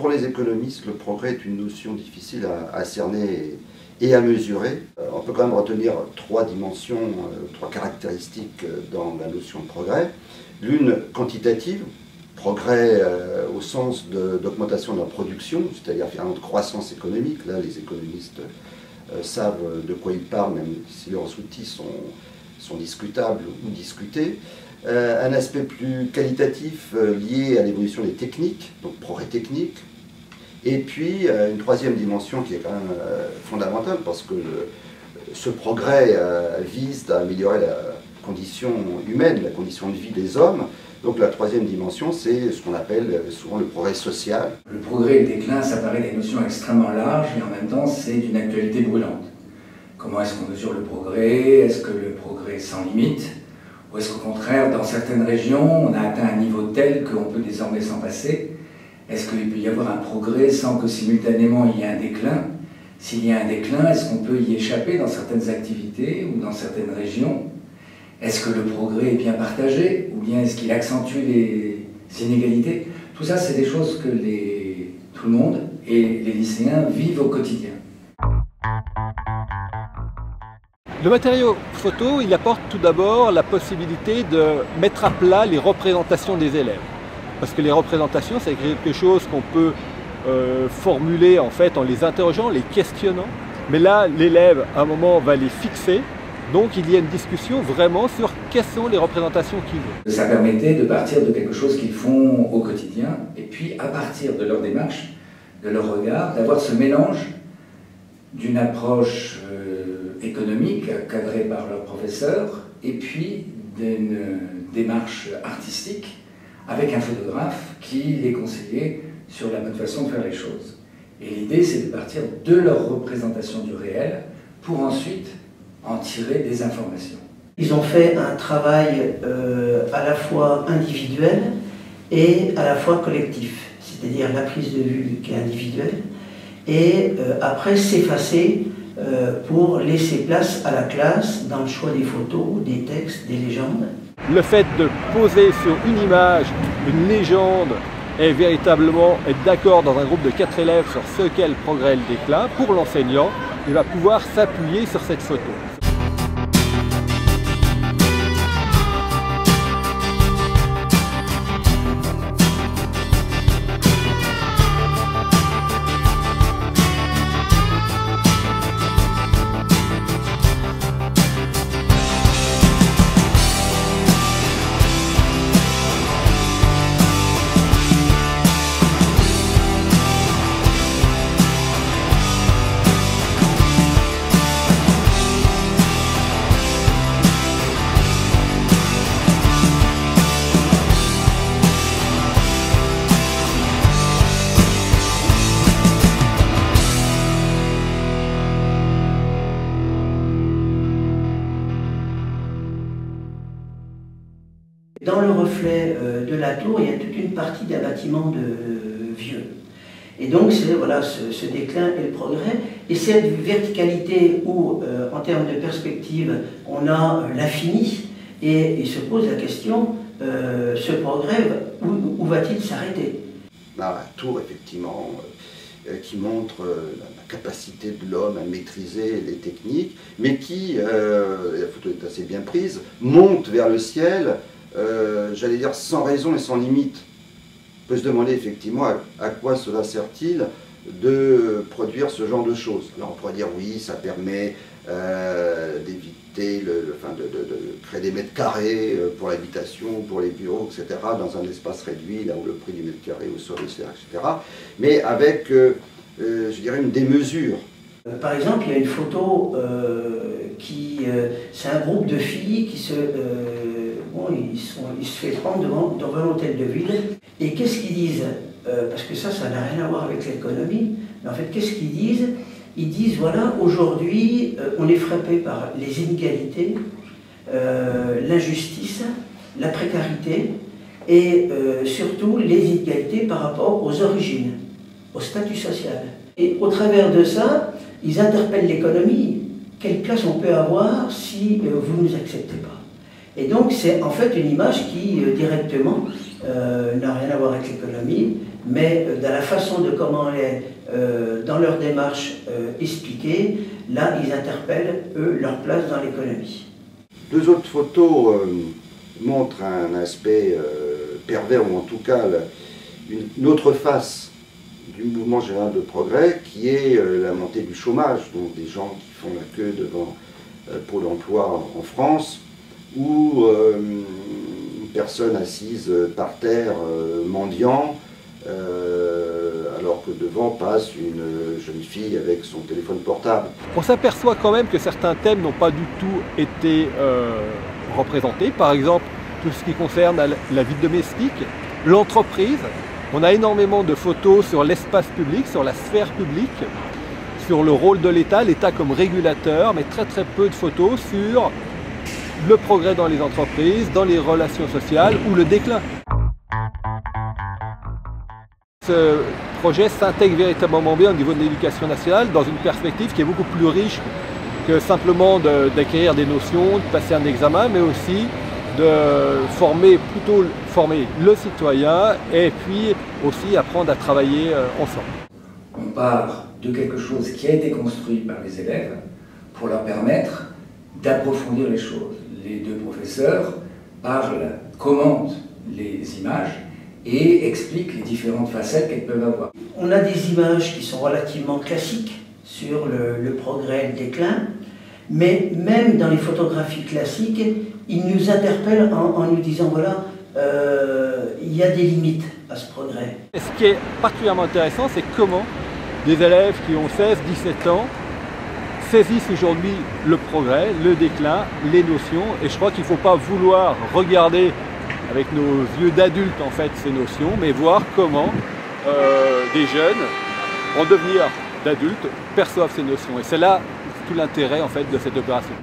pour les économistes, le progrès est une notion difficile à cerner et à mesurer. On peut quand même retenir trois dimensions, trois caractéristiques dans la notion de progrès. L'une quantitative, progrès au sens d'augmentation de la production, c'est-à-dire finalement de croissance économique. Là, les économistes savent de quoi ils parlent, même si leurs outils sont discutables ou discutés. Un aspect plus qualitatif lié à l'évolution des techniques, donc progrès technique. Et puis une troisième dimension qui est quand même fondamentale, parce que ce progrès vise à améliorer la condition humaine, la condition de vie des hommes. Donc la troisième dimension, c'est ce qu'on appelle souvent le progrès social. Le progrès et le déclin, ça paraît des notions extrêmement larges et en même temps c'est d'une actualité brûlante. Comment est-ce qu'on mesure le progrès? Est-ce que le progrès est sans limite? Ou est-ce qu'au contraire, dans certaines régions, on a atteint un niveau tel qu'on peut désormais s'en passer? Est-ce qu'il peut y avoir un progrès sans que simultanément il y ait un déclin? S'il y a un déclin, est-ce qu'on peut y échapper dans certaines activités ou dans certaines régions? Est-ce que le progrès est bien partagé ou bien est-ce qu'il accentue les inégalités? Tout ça, c'est des choses que tout le monde et les lycéens vivent au quotidien. Le matériau photo, il apporte tout d'abord la possibilité de mettre à plat les représentations des élèves. Parce que les représentations, c'est quelque chose qu'on peut formuler en fait en les interrogeant, les questionnant. Mais là, l'élève, à un moment, va les fixer. Donc il y a une discussion vraiment sur quelles sont les représentations qu'ils ont. Ça permettait de partir de quelque chose qu'ils font au quotidien, et puis à partir de leur démarche, de leur regard, d'avoir ce mélange d'une approche économique cadrée par leur professeur, et puis d'une démarche artistique avec un photographe qui les conseillait sur la bonne façon de faire les choses. Et l'idée, c'est de partir de leur représentation du réel pour ensuite en tirer des informations. Ils ont fait un travail à la fois individuel et à la fois collectif, c'est-à-dire la prise de vue qui est individuelle, et après s'effacer pour laisser place à la classe dans le choix des photos, des textes, des légendes. Le fait de poser sur une image une légende et véritablement être d'accord dans un groupe de 4 élèves sur ce qu'est le progrès et le déclin, pour l'enseignant, il va pouvoir s'appuyer sur cette photo. Dans le reflet de la tour, il y a toute une partie d'un bâtiment de vieux. Et donc, c'est voilà, ce déclin et le progrès. Et cette verticalité où, en termes de perspective, on a l'infini, et il se pose la question, ce progrès, où va-t-il s'arrêter? La tour, effectivement, qui montre la capacité de l'homme à maîtriser les techniques, mais qui, la photo est assez bien prise, monte vers le ciel, j'allais dire sans raison et sans limite. On peut se demander effectivement à quoi cela sert-il de produire ce genre de choses. Alors on pourrait dire oui, ça permet d'éviter, de créer des mètres carrés pour l'habitation, pour les bureaux, etc., dans un espace réduit, là où le prix du mètre carré au sol, etc., mais avec, je dirais, une démesure. Par exemple, il y a une photo c'est un groupe de filles qui ils se fait prendre devant un hôtel de ville. Et qu'est-ce qu'ils disent? Parce que ça n'a rien à voir avec l'économie. Mais en fait, qu'est-ce qu'ils disent? Ils disent, voilà, aujourd'hui, on est frappé par les inégalités, l'injustice, la précarité, et surtout les inégalités par rapport aux origines, au statut social. Et au travers de ça, ils interpellent l'économie. Quelle place on peut avoir si vous ne nous acceptez pas? Et donc c'est en fait une image qui directement n'a rien à voir avec l'économie, mais dans la façon de comment dans leur démarche expliquer, là ils interpellent, eux, leur place dans l'économie. Deux autres photos montrent un aspect pervers, ou en tout cas une autre face du mouvement général de progrès, qui est la montée du chômage, donc des gens qui font la queue devant Pôle emploi en France, ou une personne assise par terre, mendiant, alors que devant passe une jeune fille avec son téléphone portable. On s'aperçoit quand même que certains thèmes n'ont pas du tout été représentés. Par exemple, tout ce qui concerne la vie domestique, l'entreprise. On a énormément de photos sur l'espace public, sur la sphère publique, sur le rôle de l'État comme régulateur, mais très peu de photos sur le progrès dans les entreprises, dans les relations sociales ou le déclin. Ce projet s'intègre véritablement bien au niveau de l'éducation nationale dans une perspective qui est beaucoup plus riche que simplement d'acquérir des notions, de passer un examen, mais aussi de former le citoyen et puis aussi apprendre à travailler ensemble. On part de quelque chose qui a été construit par les élèves pour leur permettre d'approfondir les choses. Les deux professeurs commentent les images et expliquent les différentes facettes qu'elles peuvent avoir. On a des images qui sont relativement classiques sur le progrès et le déclin, mais même dans les photographies classiques, ils nous interpellent en nous disant voilà, il y a des limites à ce progrès. Et ce qui est particulièrement intéressant, c'est comment des élèves qui ont 16-17 ans saisissent aujourd'hui le progrès, le déclin, les notions, et je crois qu'il ne faut pas vouloir regarder avec nos yeux d'adultes en fait ces notions, mais voir comment des jeunes, en devenir d'adultes, perçoivent ces notions. Et c'est là tout l'intérêt en fait de cette opération.